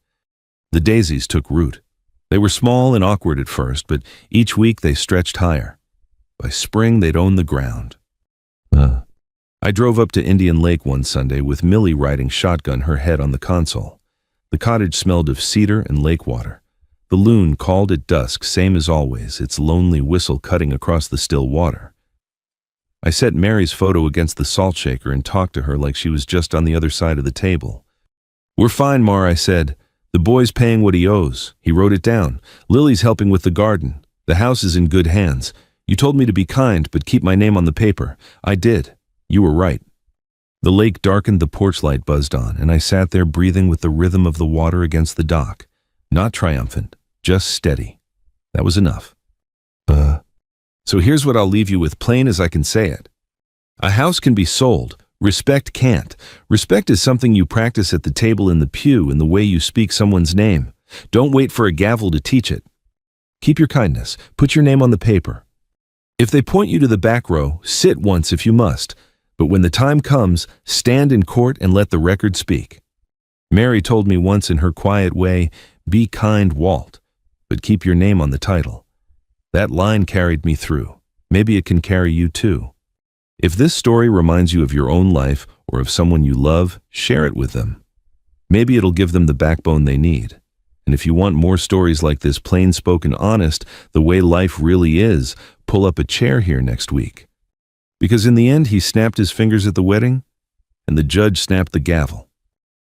The daisies took root. They were small and awkward at first, but each week they stretched higher. By spring, they'd own the ground. I drove up to Indian Lake one Sunday with Millie riding shotgun, her head on the console. The cottage smelled of cedar and lake water. The loon called at dusk, same as always, its lonely whistle cutting across the still water. I set Mary's photo against the salt shaker and talked to her like she was just on the other side of the table. "We're fine, Mar," I said. "The boy's paying what he owes. He wrote it down. Lily's helping with the garden. The house is in good hands. You told me to be kind, but keep my name on the paper. I did. You were right." The lake darkened, the porch light buzzed on, and I sat there breathing with the rhythm of the water against the dock. Not triumphant, just steady. That was enough. So here's what I'll leave you with, plain as I can say it. A house can be sold. Respect can't. Respect is something you practice at the table in the pew, in the way you speak someone's name. Don't wait for a gavel to teach it. Keep your kindness. Put your name on the paper. If they point you to the back row, sit once if you must. But when the time comes, stand in court and let the record speak. Mary told me once in her quiet way, "Be kind, Walt, but keep your name on the title." That line carried me through. Maybe it can carry you too. If this story reminds you of your own life or of someone you love, share it with them. Maybe it'll give them the backbone they need. And if you want more stories like this, plain-spoken, honest, the way life really is, pull up a chair here next week. Because in the end, he snapped his fingers at the wedding, and the judge snapped the gavel.